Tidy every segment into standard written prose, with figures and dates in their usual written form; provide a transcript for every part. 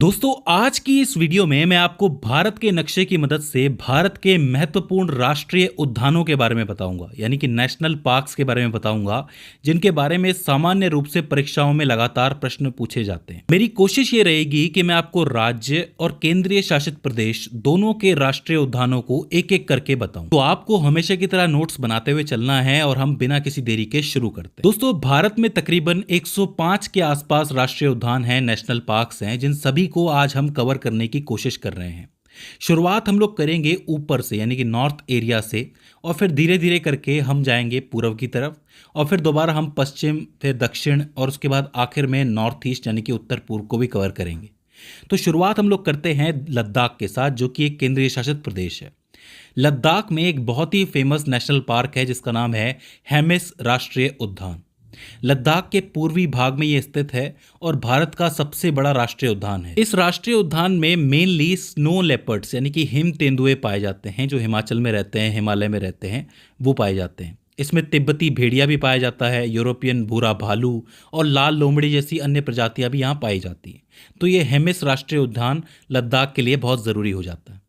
दोस्तों आज की इस वीडियो में मैं आपको भारत के नक्शे की मदद से भारत के महत्वपूर्ण राष्ट्रीय उद्यानों के बारे में बताऊंगा, यानी कि नेशनल पार्क्स के बारे में बताऊंगा, जिनके बारे में सामान्य रूप से परीक्षाओं में लगातार प्रश्न पूछे जाते हैं। मेरी कोशिश ये रहेगी कि मैं आपको राज्य और केंद्रीय शासित प्रदेश दोनों के राष्ट्रीय उद्यानों को एक एक करके बताऊं। तो आपको हमेशा की तरह नोट्स बनाते हुए चलना है और हम बिना किसी देरी के शुरू करते हैं। दोस्तों भारत में तकरीबन 105 के आसपास राष्ट्रीय उद्यान हैं, नेशनल पार्क्स हैं, जिन सभी को आज हम कवर करने की कोशिश कर रहे हैं। शुरुआत हम लोग करेंगे ऊपर से, यानी कि नॉर्थ एरिया से, और फिर धीरे धीरे करके हम जाएंगे पूर्व की तरफ, और फिर दोबारा हम पश्चिम, फिर दक्षिण, और उसके बाद आखिर में नॉर्थ ईस्ट यानी कि उत्तर पूर्व को भी कवर करेंगे। तो शुरुआत हम लोग करते हैं लद्दाख के साथ, जो कि एक केंद्रीय शासित प्रदेश है। लद्दाख में एक बहुत ही फेमस नेशनल पार्क है जिसका नाम है हेमिस राष्ट्रीय उद्यान। लद्दाख के पूर्वी भाग में ये स्थित है और भारत का सबसे बड़ा राष्ट्रीय उद्यान है। इस राष्ट्रीय उद्यान में मेनली स्नो लेपर्ड्स यानी कि हिम तेंदुए पाए जाते हैं, जो हिमाचल में रहते हैं, हिमालय में रहते हैं, वो पाए जाते हैं। इसमें तिब्बती भेड़िया भी पाया जाता है, यूरोपियन भूरा भालू और लाल लोमड़ी जैसी अन्य प्रजातियां भी यहाँ पाई जाती हैं। तो ये हेमिस राष्ट्रीय उद्यान लद्दाख के लिए बहुत ज़रूरी हो जाता है।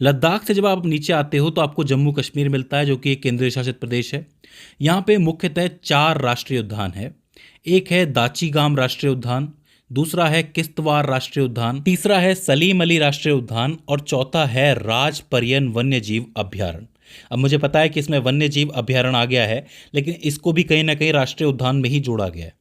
लद्दाख से जब आप नीचे आते हो तो आपको जम्मू कश्मीर मिलता है, जो कि एक केंद्रीय शासित प्रदेश है। यहाँ पे मुख्यतः 4 राष्ट्रीय उद्यान है। एक है दाचीगाम राष्ट्रीय उद्यान, दूसरा है किश्तवाड़ राष्ट्रीय उद्यान, तीसरा है सलीम अली राष्ट्रीय उद्यान और चौथा है राज पर्यन वन्य जीव अभ्यारण्य। अब मुझे पता है कि इसमें वन्य जीव अभ्यारण्य आ गया है, लेकिन इसको भी कहीं ना कहीं राष्ट्रीय उद्यान में ही जोड़ा गया है।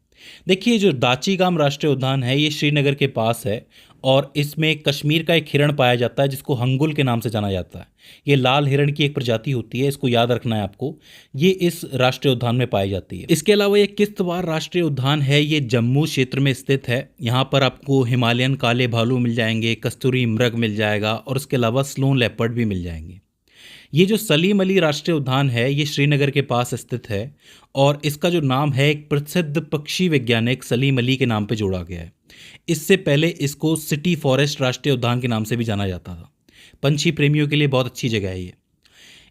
देखिए, जो दाचीगाम राष्ट्रीय उद्यान है ये श्रीनगर के पास है और इसमें कश्मीर का एक हिरण पाया जाता है जिसको हंगुल के नाम से जाना जाता है। ये लाल हिरण की एक प्रजाति होती है, इसको याद रखना है आपको। ये इस राष्ट्रीय उद्यान में पाई जाती है। इसके अलावा ये किश्तवाड़ राष्ट्रीय उद्यान है, ये जम्मू क्षेत्र में स्थित है। यहाँ पर आपको हिमालयन काले भालू मिल जाएंगे, कस्तूरी मृग मिल जाएगा और उसके अलावा स्नो लेपर्ड भी मिल जाएंगे। ये जो सलीम अली राष्ट्रीय उद्यान है ये श्रीनगर के पास स्थित है और इसका जो नाम है एक प्रसिद्ध पक्षी वैज्ञानिक सलीम अली के नाम पे जोड़ा गया है। इससे पहले इसको सिटी फॉरेस्ट राष्ट्रीय उद्यान के नाम से भी जाना जाता था। पंछी प्रेमियों के लिए बहुत अच्छी जगह है ये।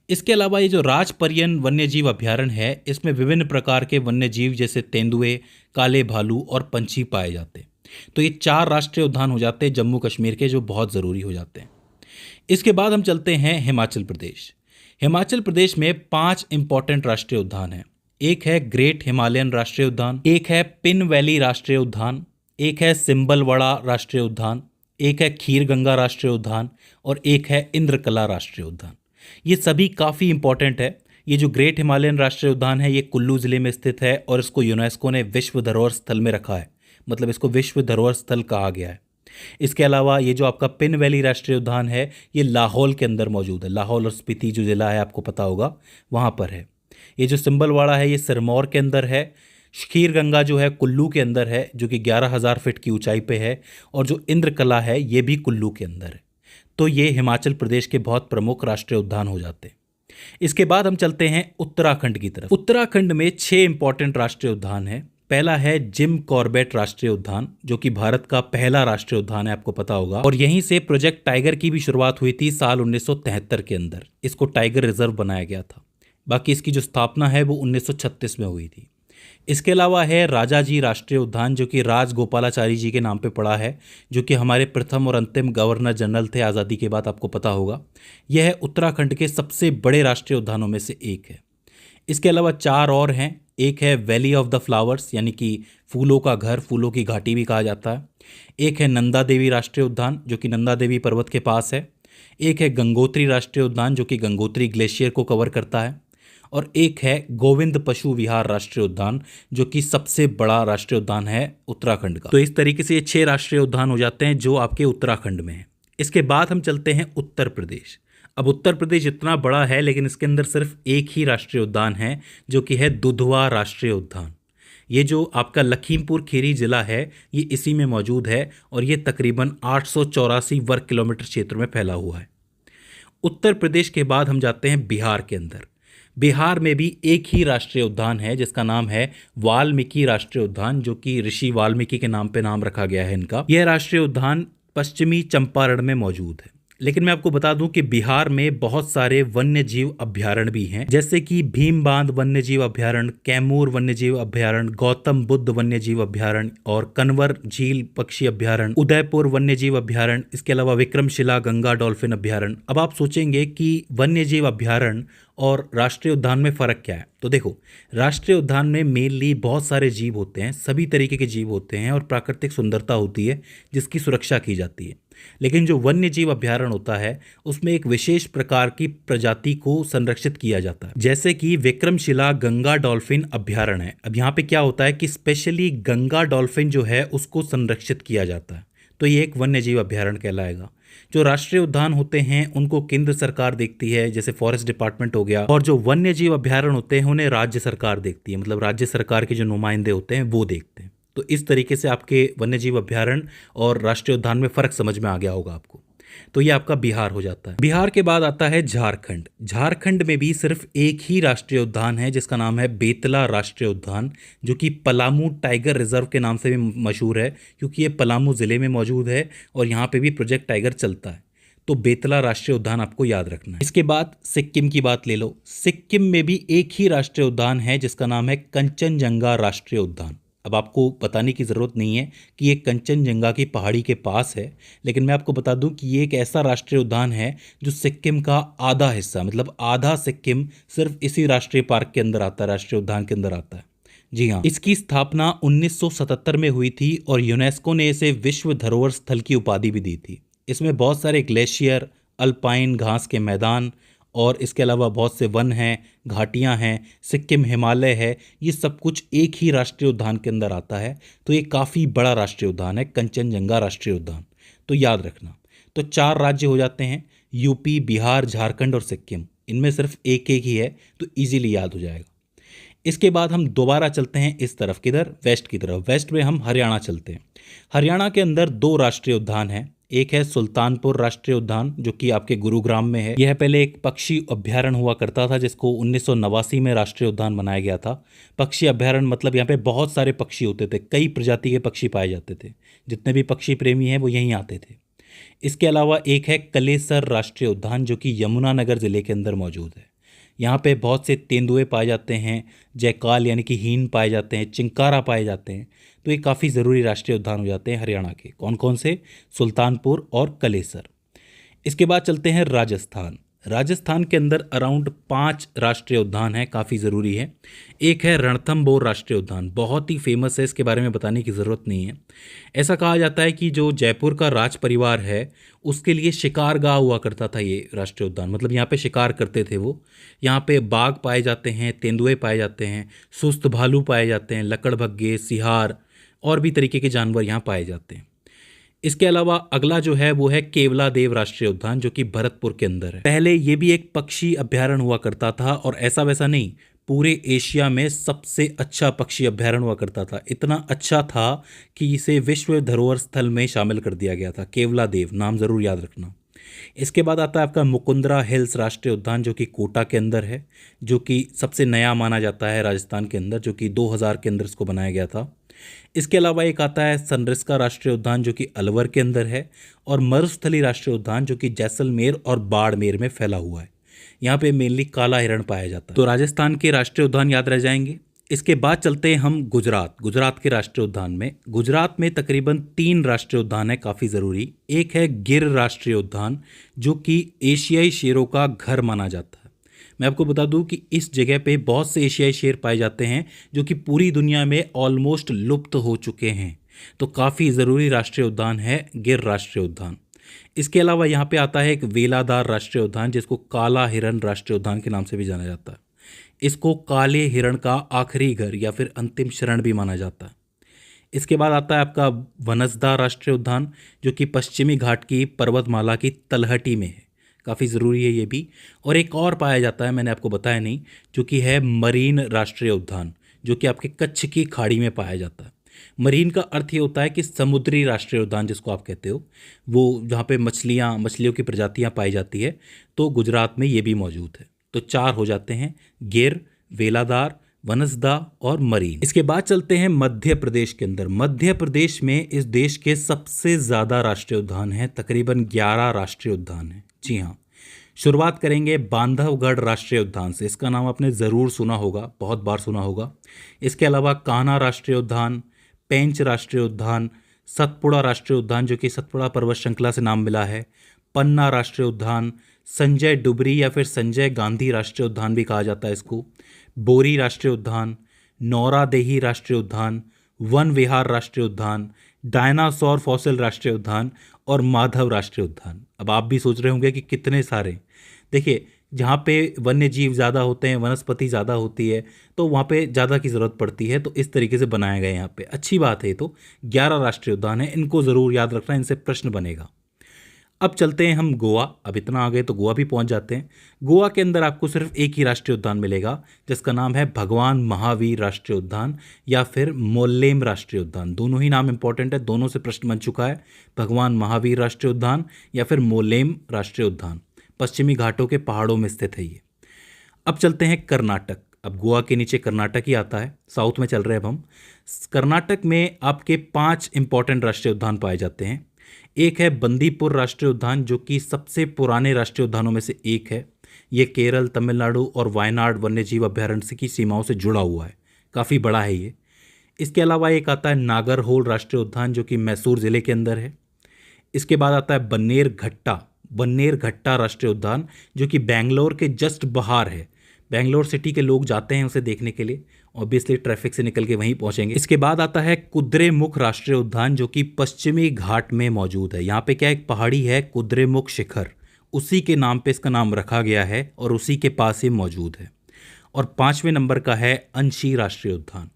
इसके अलावा ये जो राज पर्यन वन्य जीव अभ्यारण्य है इसमें विभिन्न प्रकार के वन्य जीव जैसे तेंदुए, काले भालू और पंछी पाए जाते हैं। तो ये 4 राष्ट्रीय उद्यान हो जाते हैं जम्मू कश्मीर के, जो बहुत ज़रूरी हो जाते हैं। इसके बाद हम चलते हैं हिमाचल प्रदेश। हिमाचल प्रदेश में 5 इंपॉर्टेंट राष्ट्रीय उद्यान हैं। एक है ग्रेट हिमालयन राष्ट्रीय उद्यान, एक है पिन वैली राष्ट्रीय उद्यान, एक है सिंबलवाड़ा राष्ट्रीय उद्यान, एक है खीर गंगा राष्ट्रीय उद्यान और एक है इंद्रकला राष्ट्रीय उद्यान। ये सभी काफ़ी इंपॉर्टेंट है। ये जो ग्रेट हिमालयन राष्ट्रीय उद्यान है ये कुल्लू ज़िले में स्थित है और इसको यूनेस्को ने विश्व धरोहर स्थल में रखा है, मतलब इसको विश्व धरोहर स्थल कहा गया है। इसके अलावा ये जो आपका पिन वैली राष्ट्रीय उद्यान है ये लाहौल के अंदर मौजूद है। लाहौल और स्पीति जो ज़िला है आपको पता होगा, वहाँ पर है। ये जो सिंबलवाड़ा है ये सिरमौर के अंदर है। खीर गंगा जो है कुल्लू के अंदर है, जो कि 11,000 फीट की ऊंचाई पे है। और जो इंद्रकला है ये भी कुल्लू के अंदर है। तो ये हिमाचल प्रदेश के बहुत प्रमुख राष्ट्रीय उद्यान हो जाते हैं। इसके बाद हम चलते हैं उत्तराखंड की तरफ। उत्तराखंड में 6 इंपॉर्टेंट राष्ट्रीय उद्यान है। पहला है जिम कॉर्बेट राष्ट्रीय उद्यान, जो कि भारत का पहला राष्ट्रीय उद्यान है, आपको पता होगा। और यहीं से प्रोजेक्ट टाइगर की भी शुरुआत हुई थी साल 1973 के अंदर। इसको टाइगर रिजर्व बनाया गया था। बाकी इसकी जो स्थापना है वो 1936 में हुई थी। इसके अलावा है राजाजी राष्ट्रीय उद्यान, जो कि राजगोपालाचारी जी के नाम पे पड़ा है, जो कि हमारे प्रथम और अंतिम गवर्नर जनरल थे आज़ादी के बाद, आपको पता होगा। यह है उत्तराखंड के सबसे बड़े राष्ट्रीय उद्यानों में से एक है। इसके अलावा 4 और हैं। एक है वैली ऑफ द फ्लावर्स, यानी कि फूलों का घर, फूलों की घाटी भी कहा जाता है। एक है नंदा देवी राष्ट्रीय उद्यान, जो कि नंदा देवी पर्वत के पास है। एक है गंगोत्री राष्ट्रीय उद्यान, जो कि गंगोत्री ग्लेशियर को कवर करता है। और एक है गोविंद पशु विहार राष्ट्रीय उद्यान, जो कि सबसे बड़ा राष्ट्रीय उद्यान है उत्तराखंड का। तो इस तरीके से ये 6 राष्ट्रीय उद्यान हो जाते हैं जो आपके उत्तराखंड में है। इसके बाद हम चलते हैं उत्तर प्रदेश। अब उत्तर प्रदेश इतना बड़ा है लेकिन इसके अंदर सिर्फ एक ही राष्ट्रीय उद्यान है, जो कि है दुधवा राष्ट्रीय उद्यान। ये जो आपका लखीमपुर खीरी जिला है ये इसी में मौजूद है और ये तकरीबन 884 वर्ग किलोमीटर क्षेत्र में फैला हुआ है। उत्तर प्रदेश के बाद हम जाते हैं बिहार के अंदर। बिहार में भी एक ही राष्ट्रीय उद्यान है जिसका नाम है वाल्मीकि राष्ट्रीय उद्यान, जो कि ऋषि वाल्मीकि के नाम पे नाम रखा गया है इनका। यह राष्ट्रीय उद्यान पश्चिमी चंपारण में मौजूद है। लेकिन मैं आपको बता दूं कि बिहार में बहुत सारे वन्य जीव अभयारण्य भी हैं, जैसे कि भीम बांध वन्य जीव अभयारण्य, कैमूर वन्य जीव अभयारण्य, गौतम बुद्ध वन्य जीव अभयारण्य और कन्वर झील पक्षी अभयारण्य, उदयपुर वन्य जीव अभयारण्य, इसके अलावा विक्रमशिला गंगा डॉल्फिन अभयारण्य। अब आप सोचेंगे कि वन्य जीव अभयारण्य और राष्ट्रीय उद्यान में फ़र्क क्या है। तो देखो, राष्ट्रीय उद्यान में मेनली बहुत सारे जीव होते हैं, सभी तरीके के जीव होते हैं और प्राकृतिक सुंदरता होती है जिसकी सुरक्षा की जाती है। लेकिन जो वन्य जीव अभयारण्य होता है उसमें एक विशेष प्रकार की प्रजाति को संरक्षित किया जाता है, जैसे कि विक्रमशिला गंगा डॉल्फिन अभयारण्य है। अब यहाँ पे क्या होता है कि स्पेशली गंगा डॉल्फिन जो है उसको संरक्षित किया जाता है, तो ये एक वन्य जीव अभयारण्य कहलाएगा। जो राष्ट्रीय उद्यान होते हैं उनको केंद्र सरकार देखती है, जैसे फॉरेस्ट डिपार्टमेंट हो गया, और जो वन्य जीव अभयारण्य होते हैं उन्हें राज्य सरकार देखती है, मतलब राज्य सरकार के जो नुमाइंदे होते हैं वो देखते हैं। तो इस तरीके से आपके वन्य जीव अभयारण्य और राष्ट्रीय उद्यान में फ़र्क समझ में आ गया होगा आपको। तो ये आपका बिहार हो जाता है। बिहार के बाद आता है झारखंड। झारखंड में भी सिर्फ एक ही राष्ट्रीय उद्यान है जिसका नाम है बेतला राष्ट्रीय उद्यान, जो कि पलामू टाइगर रिजर्व के नाम से भी मशहूर है, क्योंकि ये पलामू ज़िले में मौजूद है और यहाँ पे भी प्रोजेक्ट टाइगर चलता है। तो बेतला राष्ट्रीय उद्यान आपको याद रखना है। इसके बाद सिक्किम की बात ले लो। सिक्किम में भी एक ही राष्ट्रीय उद्यान है जिसका नाम है कंचनजंगा राष्ट्रीय उद्यान। अब आपको बताने की ज़रूरत नहीं है कि ये कंचनजंगा की पहाड़ी के पास है, लेकिन मैं आपको बता दूं कि ये एक ऐसा राष्ट्रीय उद्यान है जो सिक्किम का आधा हिस्सा, मतलब आधा सिक्किम सिर्फ इसी राष्ट्रीय पार्क के अंदर आता है, राष्ट्रीय उद्यान के अंदर आता है। जी हाँ, इसकी स्थापना 1977 में हुई थी और यूनेस्को ने इसे विश्व धरोहर स्थल की उपाधि भी दी थी। इसमें बहुत सारे ग्लेशियर, अल्पाइन घास के मैदान और इसके अलावा बहुत से वन हैं, घाटियां हैं, सिक्किम हिमालय है, ये सब कुछ एक ही राष्ट्रीय उद्यान के अंदर आता है। तो ये काफ़ी बड़ा राष्ट्रीय उद्यान है कंचनजंगा राष्ट्रीय उद्यान, तो याद रखना। तो 4 राज्य हो जाते हैं, यूपी, बिहार, झारखंड और सिक्किम। इनमें सिर्फ एक एक ही है, तो ईजिली याद हो जाएगा। इसके बाद हम दोबारा चलते हैं इस तरफ, किधर, वेस्ट की तरफ। वेस्ट में हम हरियाणा चलते हैं। हरियाणा के अंदर 2 राष्ट्रीय उद्यान हैं। एक है सुल्तानपुर राष्ट्रीय उद्यान जो कि आपके गुरुग्राम में है। यह पहले एक पक्षी अभ्यारण्य हुआ करता था जिसको 1989 में राष्ट्रीय उद्यान बनाया गया था। पक्षी अभ्यारण्य मतलब यहाँ पे बहुत सारे पक्षी होते थे, कई प्रजाति के पक्षी पाए जाते थे। जितने भी पक्षी प्रेमी हैं वो यहीं आते थे। इसके अलावा एक है कलेसर राष्ट्रीय उद्यान जो कि यमुनानगर ज़िले के अंदर मौजूद है। यहाँ पे बहुत से तेंदुए पाए जाते हैं, जयकाल यानी कि हीन पाए जाते हैं, चिंकारा पाए जाते हैं। तो ये काफ़ी ज़रूरी राष्ट्रीय उद्यान हो जाते हैं हरियाणा के। कौन कौन से? सुल्तानपुर और कलेसर। इसके बाद चलते हैं राजस्थान। राजस्थान के अंदर अराउंड 5 राष्ट्रीय उद्यान हैं, काफ़ी ज़रूरी है। एक है रणथंभौर राष्ट्रीय उद्यान, बहुत ही फेमस है, इसके बारे में बताने की ज़रूरत नहीं है। ऐसा कहा जाता है कि जो जयपुर का राज परिवार है उसके लिए शिकारगाह हुआ करता था ये राष्ट्रीय उद्यान, मतलब यहाँ पे शिकार करते थे वो। यहाँ पे बाघ पाए जाते हैं, तेंदुए पाए जाते हैं, सुस्त भालू पाए जाते हैं, लकड़भग्गे, सिहार और भी तरीके के जानवर यहाँ पाए जाते हैं। इसके अलावा अगला जो है वो है केवलादेव राष्ट्रीय उद्यान जो कि भरतपुर के अंदर है। पहले ये भी एक पक्षी अभ्यारण्य हुआ करता था और ऐसा वैसा नहीं, पूरे एशिया में सबसे अच्छा पक्षी अभ्यारण्य हुआ करता था। इतना अच्छा था कि इसे विश्व धरोहर स्थल में शामिल कर दिया गया था। केवलादेव नाम ज़रूर याद रखना। इसके बाद आता है आपका मुकुंदरा हिल्स राष्ट्रीय उद्यान जो कि कोटा के अंदर है, जो कि सबसे नया माना जाता है राजस्थान के अंदर, जो कि 2000 के अंदर इसको बनाया गया था। इसके अलावा एक आता है सनरिस्का राष्ट्रीय उद्यान जो कि अलवर के अंदर है, और मरुस्थली राष्ट्रीय उद्यान जो कि जैसलमेर और बाड़मेर में फैला हुआ है। यहाँ पे मेनली काला हिरण पाया जाता है। तो राजस्थान के राष्ट्रीय उद्यान याद रह जाएंगे। इसके बाद चलते हैं हम गुजरात के राष्ट्रीय उद्यान में। गुजरात में तकरीबन 3 राष्ट्रीय उद्यान है, काफ़ी ज़रूरी। एक है गिर राष्ट्रीय उद्यान जो कि एशियाई शेरों का घर माना जाता है। मैं आपको बता दूं कि इस जगह पे बहुत से एशियाई शेर पाए जाते हैं जो कि पूरी दुनिया में ऑलमोस्ट लुप्त हो चुके हैं। तो काफ़ी ज़रूरी राष्ट्रीय उद्यान है गिर राष्ट्रीय उद्यान। इसके अलावा यहाँ पे आता है एक वेलादार राष्ट्रीय उद्यान जिसको काला हिरण राष्ट्रीय उद्यान के नाम से भी जाना जाता है। इसको काले हिरण का आखिरी घर या फिर अंतिम शरण भी माना जाता है। इसके बाद आता है आपका वनसदा राष्ट्रीय उद्यान जो कि पश्चिमी घाट की पर्वतमाला की तलहटी में है, काफ़ी ज़रूरी है ये भी। और एक और पाया जाता है, मैंने आपको बताया नहीं, जो कि है मरीन राष्ट्रीय उद्यान जो कि आपके कच्छ की खाड़ी में पाया जाता है। मरीन का अर्थ ये होता है कि समुद्री राष्ट्रीय उद्यान जिसको आप कहते हो, वो जहाँ पे मछलियों की प्रजातियाँ पाई जाती है। तो गुजरात में ये भी मौजूद है। तो 4 हो जाते हैं, गिर, वेलादार, वनस्दा और मरीन। इसके बाद चलते हैं मध्य प्रदेश के अंदर। मध्य प्रदेश में इस देश के सबसे ज़्यादा राष्ट्रीय उद्यान हैं, तकरीबन 11 राष्ट्रीय उद्यान हैं। जी हाँ, शुरुआत करेंगे बांधवगढ़ राष्ट्रीय उद्यान से। इसका नाम आपने ज़रूर सुना होगा, बहुत बार सुना होगा। इसके अलावा कान्हा राष्ट्रीय उद्यान, पेंच राष्ट्रीय उद्यान, सतपुड़ा राष्ट्रीय उद्यान जो कि सतपुड़ा पर्वत श्रृंखला से नाम मिला है, पन्ना राष्ट्रीय उद्यान, संजय डुबरी या फिर संजय गांधी राष्ट्रीय उद्यान भी कहा जाता है इसको, बोरी राष्ट्रीय उद्यान, नौरादेही राष्ट्रीय उद्यान, वन विहार राष्ट्रीय उद्यान, डायनासोर फॉसिल राष्ट्रीय उद्यान और माधव राष्ट्रीय उद्यान। अब आप भी सोच रहे होंगे कि कितने सारे। देखिए, जहाँ पे वन्य जीव ज़्यादा होते हैं, वनस्पति ज़्यादा होती है, तो वहाँ पे ज़्यादा की ज़रूरत पड़ती है, तो इस तरीके से बनाया गया है यहाँ पे। अच्छी बात है, ये तो 11 राष्ट्रीय उद्यान है, इनको ज़रूर याद रखना, इनसे प्रश्न बनेगा। अब चलते हैं हम गोवा। अब इतना आ गए तो गोवा भी पहुंच जाते हैं। गोवा के अंदर आपको सिर्फ एक ही राष्ट्रीय उद्यान मिलेगा जिसका नाम है भगवान महावीर राष्ट्रीय उद्यान या फिर मोल्लेम राष्ट्रीय उद्यान। दोनों ही नाम इंपॉर्टेंट है, दोनों से प्रश्न बन चुका है, भगवान महावीर राष्ट्रीय उद्यान या फिर मोल्लेम राष्ट्रीय उद्यान। पश्चिमी घाटों के पहाड़ों में स्थित है ये। अब चलते हैं कर्नाटक। अब गोवा के नीचे कर्नाटक ही आता है, साउथ में चल रहे हैं अब हम। कर्नाटक में आपके 5 इंपॉर्टेंट राष्ट्रीय उद्यान पाए जाते हैं। एक है बंदीपुर राष्ट्रीय उद्यान जो कि सबसे पुराने राष्ट्रीय उद्यानों में से एक है। ये केरल, तमिलनाडु और वायनाड वन्यजीव अभ्यारण्य की सीमाओं से जुड़ा हुआ है, काफ़ी बड़ा है ये। इसके अलावा एक आता है नागरहोल राष्ट्रीय उद्यान जो कि मैसूर ज़िले के अंदर है। इसके बाद आता है बन्नेर घट्टा राष्ट्रीय उद्यान जो कि बेंगलोर के जस्ट बाहर है। बेंगलोर सिटी के लोग जाते हैं उसे देखने के लिए, ऑब्वियसली ट्रैफिक से निकल के वहीं पहुंचेंगे। इसके बाद आता है कुद्रेमुख राष्ट्रीय उद्यान जो कि पश्चिमी घाट में मौजूद है। यहाँ पे क्या एक पहाड़ी है कुद्रेमुख शिखर, उसी के नाम पे इसका नाम रखा गया है और उसी के पास ये मौजूद है। और 5वें नंबर का है अंशी राष्ट्रीय उद्यान।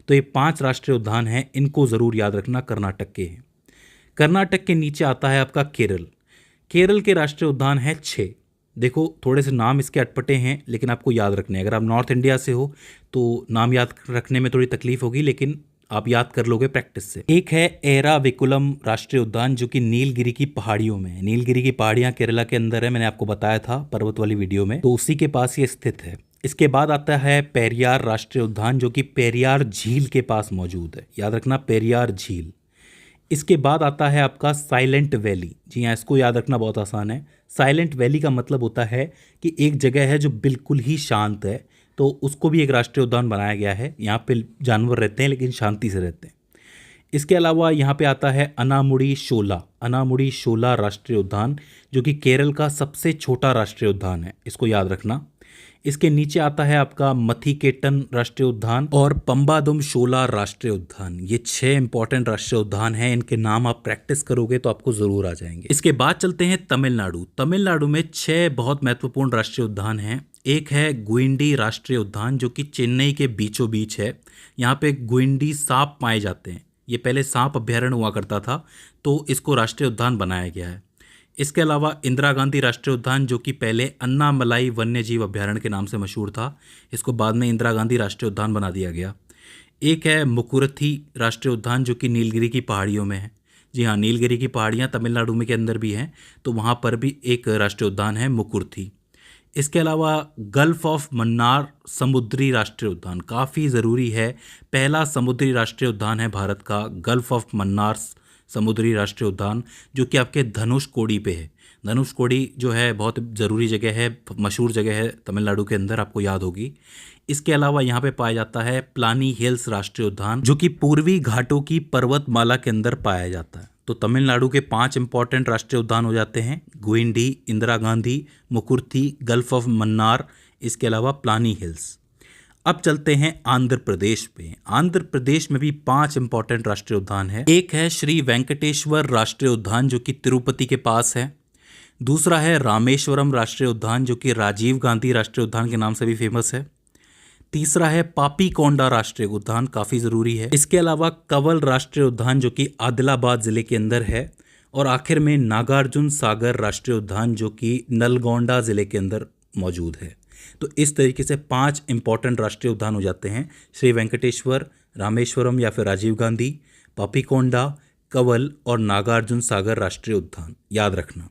तो ये 5 राष्ट्रीय उद्यान हैं, इनको ज़रूर याद रखना, कर्नाटक के हैं। कर्नाटक के नीचे आता है आपका केरल। केरल के राष्ट्रीय उद्यान है 6। देखो, थोड़े से नाम इसके अटपटे हैं लेकिन आपको याद रखने हैं। अगर आप नॉर्थ इंडिया से हो तो नाम याद रखने में थोड़ी तकलीफ होगी, लेकिन आप याद कर लोगे प्रैक्टिस से। एक है एराविकुलम राष्ट्रीय उद्यान जो कि नीलगिरी की पहाड़ियों में है। नीलगिरी की पहाड़ियाँ केरला के अंदर है, मैंने आपको बताया था पर्वत वाली वीडियो में, तो उसी के पास ये स्थित है। इसके बाद आता है पेरियार राष्ट्रीय उद्यान जो कि पेरियार झील के पास मौजूद है, याद रखना पेरियार झील। इसके बाद आता है आपका साइलेंट वैली। जी हाँ, इसको याद रखना बहुत आसान है। साइलेंट वैली का मतलब होता है कि एक जगह है जो बिल्कुल ही शांत है, तो उसको भी एक राष्ट्रीय उद्यान बनाया गया है। यहाँ पे जानवर रहते हैं लेकिन शांति से रहते हैं। इसके अलावा यहाँ पे आता है अनामुडी शोला राष्ट्रीय उद्यान जो कि केरल का सबसे छोटा राष्ट्रीय उद्यान है, इसको याद रखना। इसके नीचे आता है आपका मथिकेटन राष्ट्रीय उद्यान और पंबादुम शोला राष्ट्रीय उद्यान। ये 6 इंपॉर्टेंट राष्ट्रीय उद्यान हैं, इनके नाम आप प्रैक्टिस करोगे तो आपको जरूर आ जाएंगे। इसके बाद चलते हैं तमिलनाडु में 6 बहुत महत्वपूर्ण राष्ट्रीय उद्यान हैं। एक है गुइंडी राष्ट्रीय उद्यान जो कि चेन्नई के बीचों बीच है। यहाँ पे गुइंडी सांप पाए जाते हैं। ये पहले सांप अभ्यारण्य हुआ करता था, तो इसको राष्ट्रीय उद्यान बनाया गया है। इसके अलावा इंदिरा गांधी राष्ट्रीय उद्यान जो कि पहले अन्नामलाई वन्यजीव अभ्यारण्य के नाम से मशहूर था, इसको बाद में इंदिरा गांधी राष्ट्रीय उद्यान बना दिया गया। एक है मुकुरथी राष्ट्रीय उद्यान जो कि नीलगिरी की पहाड़ियों में है। जी हाँ, नीलगिरी की पहाड़ियाँ तमिलनाडु में के अंदर भी हैं, तो वहाँ पर भी एक राष्ट्रीय उद्यान है मुकुरथी। इसके अलावा गल्फ ऑफ मन्नार समुद्री राष्ट्रीय उद्यान काफ़ी ज़रूरी है। पहला समुद्री राष्ट्रीय उद्यान है भारत का गल्फ ऑफ मन्नार समुद्री राष्ट्रीय उद्यान जो कि आपके धनुषकोडी पे है। धनुषकोडी जो है बहुत ज़रूरी जगह है, मशहूर जगह है तमिलनाडु के अंदर, आपको याद होगी। इसके अलावा यहाँ पे पाया जाता है प्लानी हिल्स राष्ट्रीय उद्यान जो कि पूर्वी घाटों की पर्वतमाला के अंदर पाया जाता है। तो तमिलनाडु के 5 इंपॉर्टेंट राष्ट्रीय उद्यान हो जाते हैं गुइंडी, इंदिरा गांधी, मुकुर्थी, गल्फ ऑफ मन्नार, इसके अलावा प्लानी हिल्स। अब चलते हैं आंध्र प्रदेश पे। आंध्र प्रदेश में भी 5 इंपॉर्टेंट राष्ट्रीय उद्यान है। एक है श्री वेंकटेश्वर राष्ट्रीय उद्यान जो कि तिरुपति के पास है। दूसरा है रामेश्वरम राष्ट्रीय उद्यान जो कि राजीव गांधी राष्ट्रीय उद्यान के नाम से भी फेमस है। तीसरा है पापीकोंडा राष्ट्रीय उद्यान, काफ़ी ज़रूरी है। इसके अलावा कवल राष्ट्रीय उद्यान जो कि आदिलाबाद ज़िले के अंदर है। और आखिर में नागार्जुन सागर राष्ट्रीय उद्यान जो कि नलगोंडा ज़िले के अंदर मौजूद है। तो इस तरीके से 5 इंपॉर्टेंट राष्ट्रीय उद्यान हो जाते हैं, श्री वेंकटेश्वर, रामेश्वरम या फिर राजीव गांधी, पापीकोंडा, कवल और नागार्जुन सागर राष्ट्रीय उद्यान, याद रखना।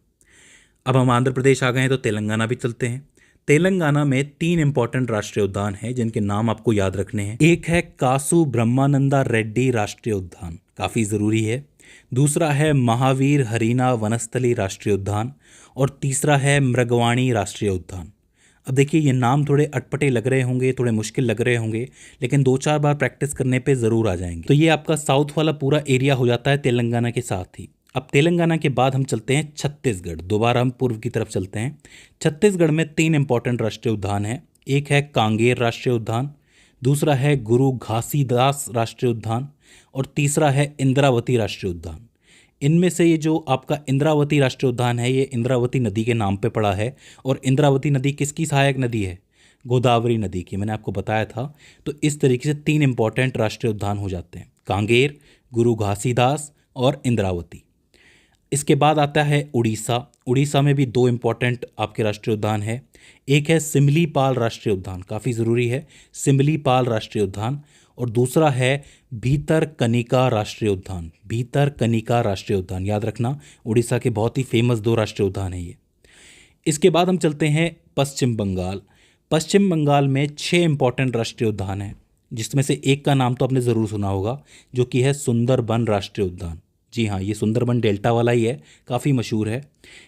अब हम आंध्र प्रदेश आ गए हैं तो तेलंगाना भी चलते हैं। तेलंगाना में 3 इंपॉर्टेंट राष्ट्रीय उद्यान हैं जिनके नाम आपको याद रखने हैं। एक है कासु ब्रह्मानंदा रेड्डी राष्ट्रीय उद्यान, काफ़ी ज़रूरी है। दूसरा है महावीर हरीना वनस्थली राष्ट्रीय उद्यान और तीसरा है मृगवाणी राष्ट्रीय उद्यान। अब देखिए, ये नाम थोड़े अटपटे लग रहे होंगे, थोड़े मुश्किल लग रहे होंगे, लेकिन 2-4 बार प्रैक्टिस करने पे ज़रूर आ जाएंगे। तो ये आपका साउथ वाला पूरा एरिया हो जाता है तेलंगाना के साथ ही। अब तेलंगाना के बाद हम चलते हैं छत्तीसगढ़। दोबारा हम पूर्व की तरफ चलते हैं। छत्तीसगढ़ में 3 इंपॉर्टेंट राष्ट्रीय उद्यान हैं। एक है कांगेर राष्ट्रीय उद्यान, दूसरा है गुरु घासीदास राष्ट्रीय उद्यान और तीसरा है इंद्रावती राष्ट्रीय उद्यान। इनमें से ये जो आपका इंद्रावती राष्ट्रीय उद्यान है, ये इंद्रावती नदी के नाम पे पड़ा है। और इंद्रावती नदी किसकी सहायक नदी है? गोदावरी नदी की, मैंने आपको बताया था। तो इस तरीके से 3 इंपॉर्टेंट राष्ट्रीय उद्यान हो जाते हैं, कांगेर, गुरु घासीदास और इंद्रावती। इसके बाद आता है उड़ीसा। उड़ीसा में भी 2 इंपॉर्टेंट आपके राष्ट्रीय उद्यान है। एक है सिमलीपाल राष्ट्रीय उद्यान, काफ़ी ज़रूरी है, सिमलीपाल राष्ट्रीय उद्यान। और दूसरा है भीतरकनिका राष्ट्रीय उद्यान। भीतरकनिका राष्ट्रीय उद्यान याद रखना, उड़ीसा के बहुत ही फेमस 2 राष्ट्रीय उद्यान है ये। इसके बाद हम चलते हैं पश्चिम बंगाल। पश्चिम बंगाल में 6 इंपॉर्टेंट राष्ट्रीय उद्यान हैं, जिसमें से एक का नाम तो आपने ज़रूर सुना होगा, जो कि है सुंदरबन राष्ट्रीय उद्यान। जी हाँ, ये सुंदरबन डेल्टा वाला ही है, काफ़ी मशहूर है।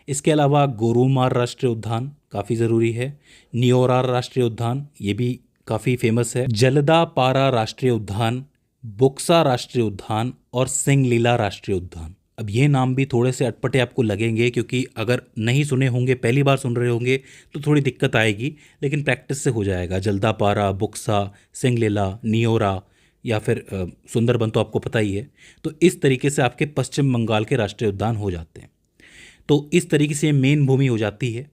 इसके अलावा गोरुमार राष्ट्रीय उद्यान काफ़ी ज़रूरी है। नियोरार राष्ट्रीय उद्यान, ये भी काफ़ी फेमस है। जलदापारा राष्ट्रीय उद्यान, बुक्सा राष्ट्रीय उद्यान और सिंगलीला राष्ट्रीय उद्यान। अब ये नाम भी थोड़े से अटपटे आपको लगेंगे, क्योंकि अगर नहीं सुने होंगे, पहली बार सुन रहे होंगे, तो थोड़ी दिक्कत आएगी, लेकिन प्रैक्टिस से हो जाएगा। जलदापारा, बुक्सा, सिंगलीला, नियोरा या फिर सुंदरबन तो आपको पता ही है। तो इस तरीके से आपके पश्चिम बंगाल के राष्ट्रीय उद्यान हो जाते हैं। तो इस तरीके से मेन भूमि हो जाती है।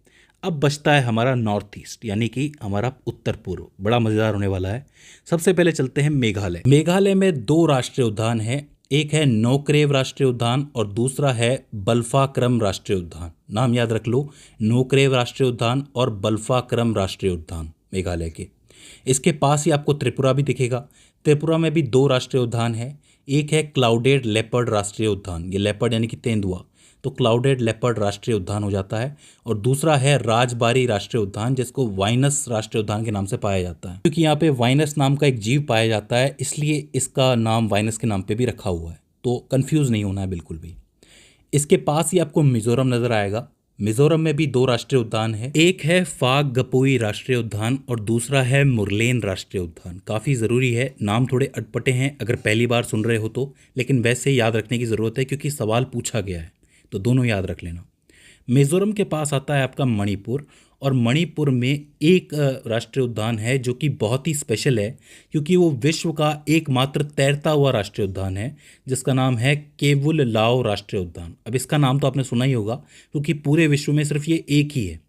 अब बचता है हमारा नॉर्थ ईस्ट, यानी कि हमारा उत्तर पूर्व। बड़ा मज़ेदार होने वाला है। सबसे पहले चलते हैं मेघालय। मेघालय में 2 राष्ट्रीय उद्यान हैं। एक है नोक्रेव राष्ट्रीय उद्यान और दूसरा है बल्फाक्रम राष्ट्रीय उद्यान। नाम याद रख लो, नोक्रेव राष्ट्रीय उद्यान और बल्फाक्रम राष्ट्रीय उद्यान मेघालय के। इसके पास ही आपको त्रिपुरा भी दिखेगा। त्रिपुरा में भी 2 राष्ट्रीय उद्यान हैं। एक है क्लाउडेड लेपर्ड राष्ट्रीय उद्यान, ये लेपर्ड यानी कि तेंदुआ, तो क्लाउडेड लेपर्ड राष्ट्रीय उद्यान हो जाता है। और दूसरा है राजबारी राष्ट्रीय उद्यान, जिसको वाइनस राष्ट्रीय उद्यान के नाम से पाया जाता है। क्योंकि यहाँ पे वाइनस नाम का एक जीव पाया जाता है, इसलिए इसका नाम वाइनस के नाम पे भी रखा हुआ है। तो कंफ्यूज नहीं होना है बिल्कुल भी। इसके पास ही आपको मिजोरम नजर आएगा। मिजोरम में भी 2 राष्ट्रीय उद्यान है। एक है फाग गपुई राष्ट्रीय उद्यान और दूसरा है मुरलेन राष्ट्रीय उद्यान। काफ़ी ज़रूरी है, नाम थोड़े अटपटे हैं अगर पहली बार सुन रहे हो तो, लेकिन वैसे याद रखने की ज़रूरत है क्योंकि सवाल पूछा गया है, तो दोनों याद रख लेना। मिजोरम के पास आता है आपका मणिपुर, और मणिपुर में एक राष्ट्रीय उद्यान है जो कि बहुत ही स्पेशल है, क्योंकि वो विश्व का एकमात्र तैरता हुआ राष्ट्रीय उद्यान है, जिसका नाम है केवुल लाओ राष्ट्रीय उद्यान। अब इसका नाम तो आपने सुना ही होगा, क्योंकि पूरे विश्व में सिर्फ ये एक ही है।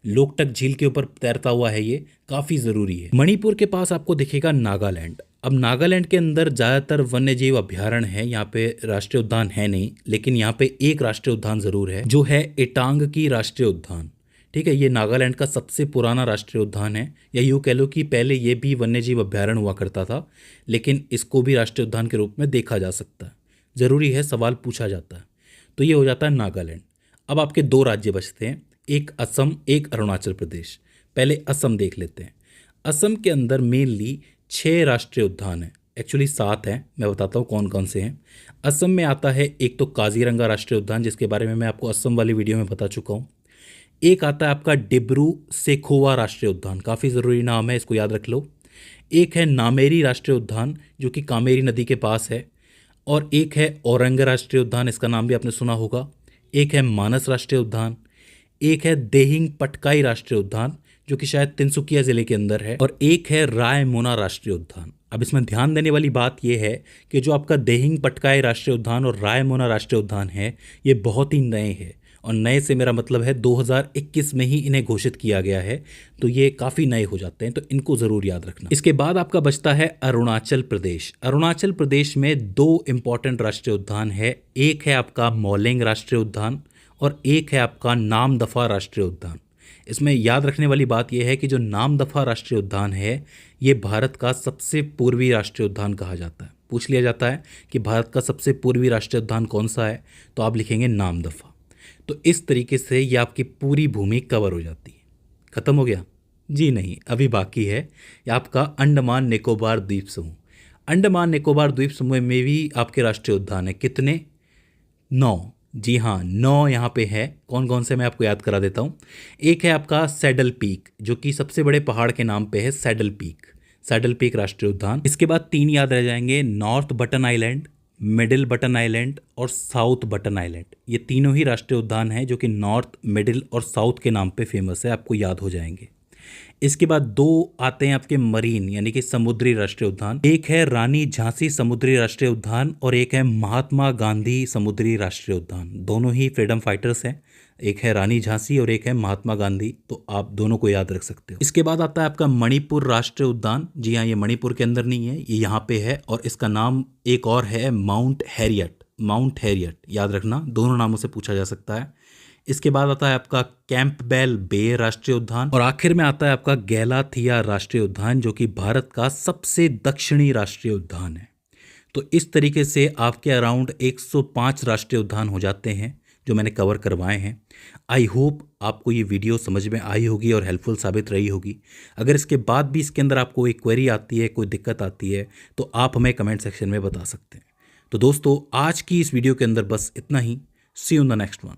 लोकटक झील के ऊपर तैरता हुआ है, ये काफ़ी ज़रूरी है। मणिपुर के पास आपको दिखेगा नागालैंड। अब नागालैंड के अंदर ज़्यादातर वन्य जीव अभ्यारण्य है, यहाँ पे राष्ट्रीय उद्यान है नहीं, लेकिन यहाँ पे एक राष्ट्रीय उद्यान ज़रूर है, जो है इटांग की राष्ट्रीय उद्यान। ठीक है, ये नागालैंड का सबसे पुराना राष्ट्रीय उद्यान है, या यूँ कह लो कि पहले ये भी वन्यजीव अभ्यारण्य हुआ करता था, लेकिन इसको भी राष्ट्रीय उद्यान के रूप में देखा जा सकता है। ज़रूरी है, सवाल पूछा जाता है। तो ये हो जाता है नागालैंड। अब आपके 2 राज्य बचते हैं, एक असम, एक अरुणाचल प्रदेश। पहले असम देख लेते हैं। असम के अंदर मेनली 6 राष्ट्रीय उद्यान हैं, एक्चुअली 7 हैं, मैं बताता हूँ कौन कौन से हैं। असम में आता है एक तो काजीरंगा राष्ट्रीय उद्यान, जिसके बारे में मैं आपको असम वाली वीडियो में बता चुका हूँ। एक आता है आपका डिब्रू सेखोवा राष्ट्रीय उद्यान, काफ़ी ज़रूरी नाम है, इसको याद रख लो। एक है नामेरी राष्ट्रीय उद्यान, जो कि कामेरी नदी के पास है। और एक है औरंग राष्ट्रीय उद्यान, इसका नाम भी आपने सुना होगा। एक है मानस राष्ट्रीय उद्यान। एक है देहिंग पटकाई राष्ट्रीय उद्यान, जो कि शायद तिनसुकिया ज़िले के अंदर है। और एक है रायमोना राष्ट्रीय उद्यान। अब इसमें ध्यान देने वाली बात यह है कि जो आपका देहिंग पटकाई राष्ट्रीय उद्यान और रायमोना राष्ट्रीय उद्यान है, ये बहुत ही नए हैं। और नए से मेरा मतलब है 2021 में ही इन्हें घोषित किया गया है, तो ये काफ़ी नए हो जाते हैं, तो इनको ज़रूर याद रखना। इसके बाद आपका बचता है अरुणाचल प्रदेश। अरुणाचल प्रदेश में 2 इंपॉर्टेंट राष्ट्रीय उद्यान है। एक है आपका मौलेंग राष्ट्रीय उद्यान और एक है आपका नामदफा राष्ट्रीय उद्यान। इसमें याद रखने वाली बात यह है कि जो नामदफा राष्ट्रीय उद्यान है, ये भारत का सबसे पूर्वी राष्ट्रीय उद्यान कहा जाता है। पूछ लिया जाता है कि भारत का सबसे पूर्वी राष्ट्रीय उद्यान कौन सा है, तो आप लिखेंगे नामदफा। तो इस तरीके से ये आपकी पूरी भूमि कवर हो जाती है। खत्म हो गया। जी नहीं, अभी बाकी है। ये आपका अंडमान निकोबार द्वीप समूह। अंडमान निकोबार द्वीप समूह में भी आपके राष्ट्रीय उद्यान है। कितने? 9। जी हाँ, 9 यहाँ पे है। कौन कौन से मैं आपको याद करा देता हूँ। एक है आपका सैडल पीक, जो कि सबसे बड़े पहाड़ के नाम पे है, सैडल पीक। सैडल पीक राष्ट्रीय उद्यान। इसके बाद 3 याद रह जाएंगे, north button island, middle button island और साउथ बटन आइलैंड। ये तीनों ही राष्ट्रीय उद्यान हैं जो कि नॉर्थ, मिडिल और साउथ के नाम पे फेमस है, आपको याद हो जाएंगे। इसके बाद 2 आते हैं आपके मरीन यानी कि समुद्री राष्ट्रीय उद्यान। एक है रानी झांसी समुद्री राष्ट्रीय उद्यान और एक है महात्मा गांधी समुद्री राष्ट्रीय उद्यान। दोनों ही फ्रीडम फाइटर्स हैं। एक है रानी झांसी और एक है महात्मा गांधी, तो आप दोनों को याद रख सकते हो। इसके बाद आता है आपका मणिपुर राष्ट्रीय उद्यान। जी हाँ, ये मणिपुर के अंदर नहीं है, ये यहाँ पे है और इसका नाम एक और है माउंट हैरियट। माउंट हैरियट याद रखना, दोनों नामों से पूछा जा सकता है। इसके बाद आता है आपका कैंपबेल बे राष्ट्रीय उद्यान और आखिर में आता है आपका गैलाथिया राष्ट्रीय उद्यान, जो कि भारत का सबसे दक्षिणी राष्ट्रीय उद्यान है। तो इस तरीके से आपके अराउंड 105 राष्ट्रीय उद्यान हो जाते हैं जो मैंने कवर करवाए हैं। आई होप आपको ये वीडियो समझ में आई होगी और हेल्पफुल साबित रही होगी। अगर इसके बाद भी इसके अंदर आपको कोई क्वेरी आती है, कोई दिक्कत आती है, तो आप हमें कमेंट सेक्शन में बता सकते हैं। तो दोस्तों, आज की इस वीडियो के अंदर बस इतना ही। See you in the next one.